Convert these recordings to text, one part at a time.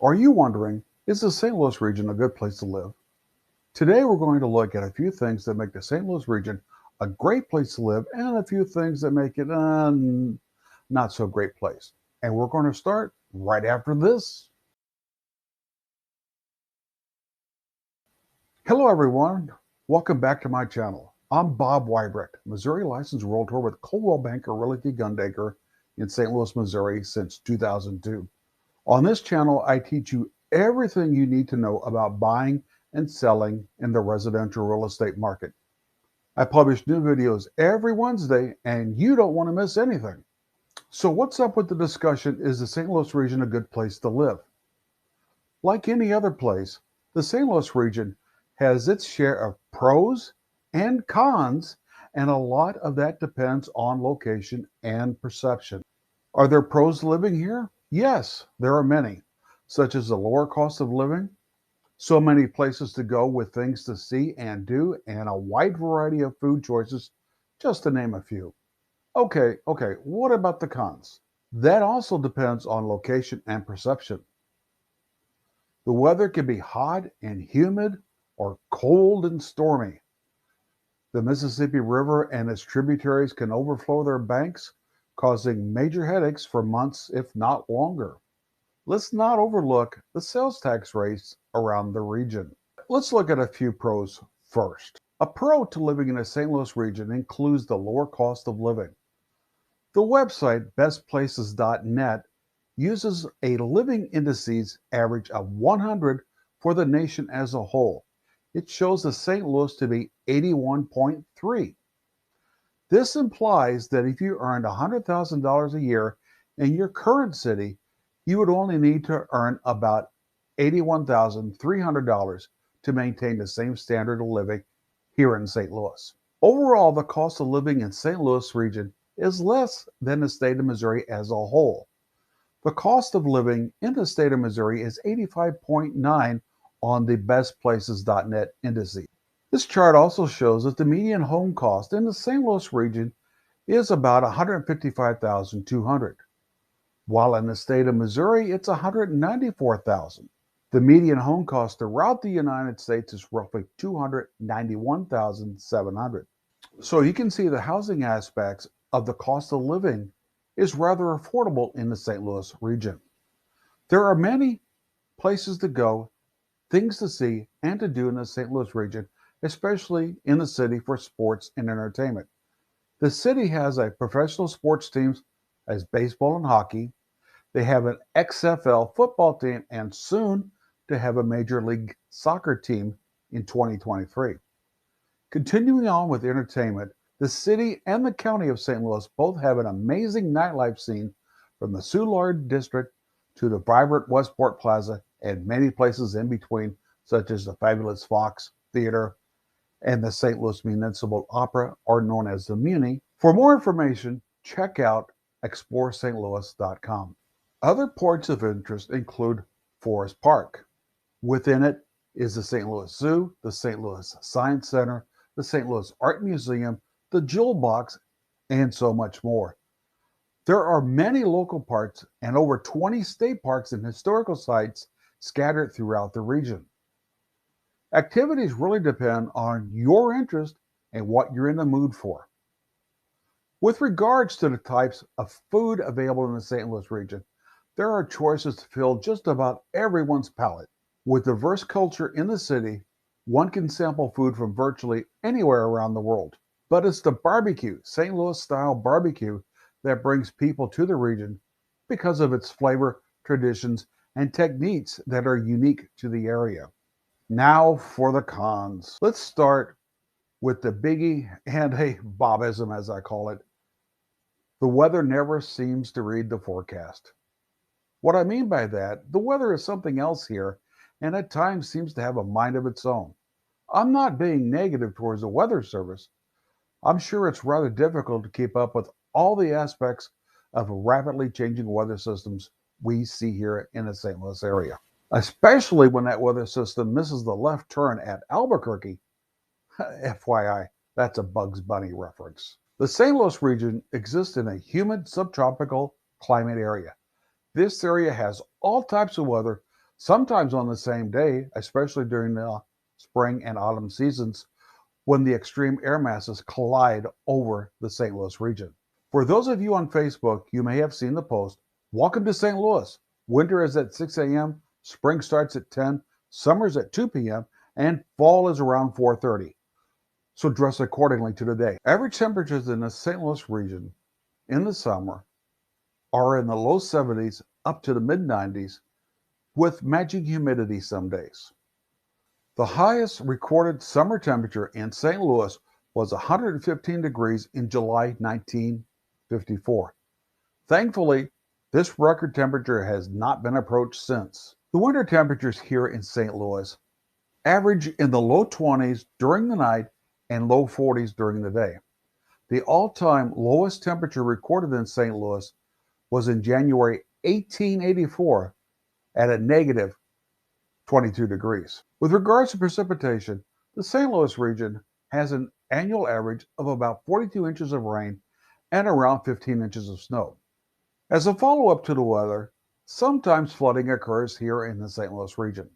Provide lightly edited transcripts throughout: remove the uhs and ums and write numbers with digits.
Are you wondering, is the St. Louis region a good place to live? Today we're going to look at a few things that make the St. Louis region a great place to live and a few things that make it a not so great place. And we're going to start right after this. Hello everyone, welcome back to my channel. I'm Bob Weibrecht, Missouri licensed realtor with Coldwell Banker Realty Gundaker in St. Louis, Missouri since 2002. On this channel, I teach you everything you need to know about buying and selling in the residential real estate market. I publish new videos every Wednesday, and you don't want to miss anything. So what's up with the discussion, is the St. Louis region a good place to live? Like any other place, the St. Louis region has its share of pros and cons, and a lot of that depends on location and perception. Are there pros to living here? Yes, there are many, such as the lower cost of living, so many places to go with things to see and do, and a wide variety of food choices, just to name a few. Okay, what about the cons? That also depends on location and perception. The weather can be hot and humid or cold and stormy. The Mississippi River and its tributaries can overflow their banks, causing major headaches for months, if not longer. Let's not overlook the sales tax rates around the region. Let's look at a few pros first. A pro to living in the St. Louis region includes the lower cost of living. The website bestplaces.net uses a living indices average of 100 for the nation as a whole. It shows the St. Louis to be 81.3. This implies that if you earned $100,000 a year in your current city, you would only need to earn about $81,300 to maintain the same standard of living here in St. Louis. Overall, the cost of living in St. Louis region is less than the state of Missouri as a whole. The cost of living in the state of Missouri is 85.9 on the bestplaces.net indices. This chart also shows that the median home cost in the St. Louis region is about $155,200, while in the state of Missouri it's $194,000. The median home cost throughout the United States is roughly $291,700. So you can see the housing aspects of the cost of living is rather affordable in the St. Louis region. There are many places to go, things to see, and to do in the St. Louis region, especially in the city for sports and entertainment. The city has a professional sports teams as baseball and hockey. They have an XFL football team, and soon to have a Major League Soccer team in 2023. Continuing on with entertainment, the city and the county of St. Louis both have an amazing nightlife scene, from the Soulard district to the vibrant Westport Plaza and many places in between, such as the fabulous Fox Theater and the St. Louis Municipal Opera, or known as the Muni. For more information, check out explorestlouis.com. Other points of interest include Forest Park. Within it is the St. Louis Zoo, the St. Louis Science Center, the St. Louis Art Museum, the Jewel Box, and so much more. There are many local parks and over 20 state parks and historical sites scattered throughout the region. Activities really depend on your interest and what you're in the mood for. With regards to the types of food available in the St. Louis region, there are choices to fill just about everyone's palate. With diverse culture in the city, one can sample food from virtually anywhere around the world. But it's the barbecue, St. Louis style barbecue, that brings people to the region because of its flavor, traditions, and techniques that are unique to the area. Now for the cons. Let's start with the biggie and a Bobism, as I call it. The weather never seems to read the forecast. What I mean by that, the weather is something else here, and at times seems to have a mind of its own. I'm not being negative towards the weather service. I'm sure it's rather difficult to keep up with all the aspects of rapidly changing weather systems we see here in the St. Louis area, especially when that weather system misses the left turn at Albuquerque. FYI, that's a Bugs Bunny reference. The St. Louis region exists in a humid subtropical climate area. This area has all types of weather, sometimes on the same day, especially during the spring and autumn seasons when the extreme air masses collide over the St. Louis region. For those of you on Facebook, you may have seen the post, "Welcome to St. Louis. Winter is at 6 a.m., spring starts at 10, summer's at 2 p.m., and fall is around 4:30. So dress accordingly to the day." Average temperatures in the St. Louis region in the summer are in the low 70s up to the mid 90s with matching humidity some days. The highest recorded summer temperature in St. Louis was 115 degrees in July 1954. Thankfully, this record temperature has not been approached since. The winter temperatures here in St. Louis average in the low 20s during the night and low 40s during the day. The all-time lowest temperature recorded in St. Louis was in January 1884 at a negative 22 degrees. With regards to precipitation, the St. Louis region has an annual average of about 42 inches of rain and around 15 inches of snow. As a follow-up to the weather, sometimes flooding occurs here in the St. Louis region.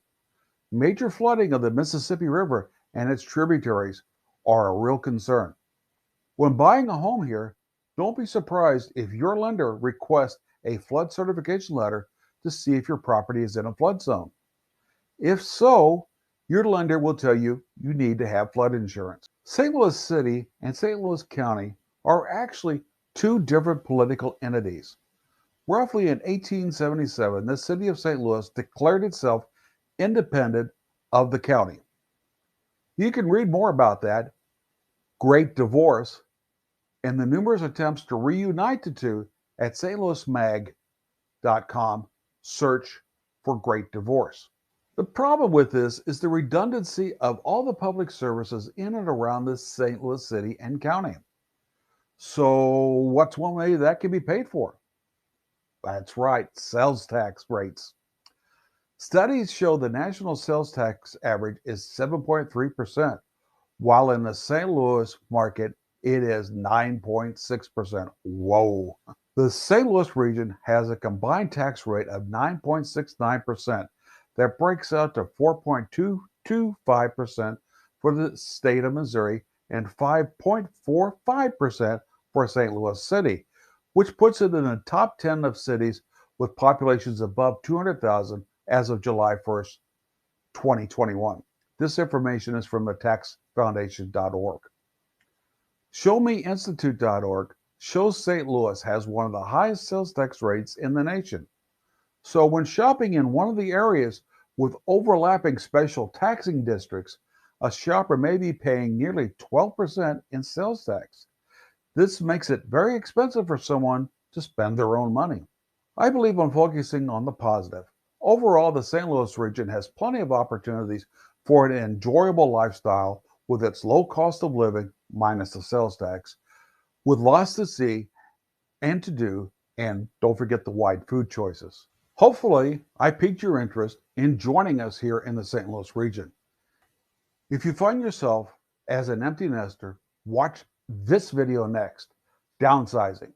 Major flooding of the Mississippi River and its tributaries are a real concern. When buying a home here, don't be surprised if your lender requests a flood certification letter to see if your property is in a flood zone. If so, your lender will tell you you need to have flood insurance. St. Louis City and St. Louis County are actually two different political entities. Roughly in 1877, the city of St. Louis declared itself independent of the county. You can read more about that great divorce and the numerous attempts to reunite the two at stlouismag.com. Search for Great Divorce. The problem with this is the redundancy of all the public services in and around the St. Louis City and County. So what's one way that can be paid for? That's right, sales tax rates. Studies show the national sales tax average is 7.3%, while in the St. Louis market, it is 9.6%. Whoa. The St. Louis region has a combined tax rate of 9.69%. That breaks out to 4.225% for the state of Missouri and 5.45% for St. Louis City, which puts it in the top 10 of cities with populations above 200,000 as of July 1st, 2021. This information is from the taxfoundation.org. ShowMeInstitute.org shows St. Louis has one of the highest sales tax rates in the nation. So when shopping in one of the areas with overlapping special taxing districts, a shopper may be paying nearly 12% in sales tax. This makes it very expensive for someone to spend their own money. I believe in focusing on the positive. Overall, the St. Louis region has plenty of opportunities for an enjoyable lifestyle with its low cost of living, minus the sales tax, with lots to see and to do, and don't forget the wide food choices. Hopefully, I piqued your interest in joining us here in the St. Louis region. If you find yourself as an empty nester, watch this video next. Downsizing.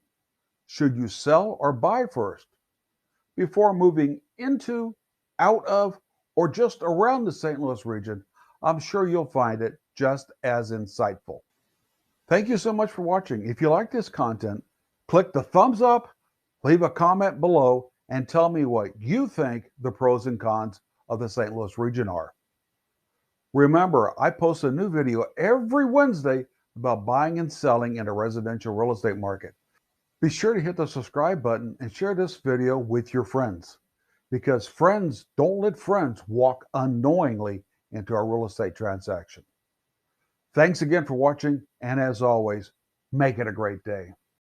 Should you sell or buy first before moving into, out of, or just around the St. Louis region? I'm sure you'll find it just as insightful. Thank you so much for watching. If you like this content, click the thumbs up, leave a comment below, and tell me what you think the pros and cons of the St. Louis region are. Remember, I post a new video every Wednesday about buying and selling in a residential real estate market. Be sure to hit the subscribe button and share this video with your friends, because friends don't let friends walk unknowingly into a real estate transaction. Thanks again for watching, and as always, make it a great day.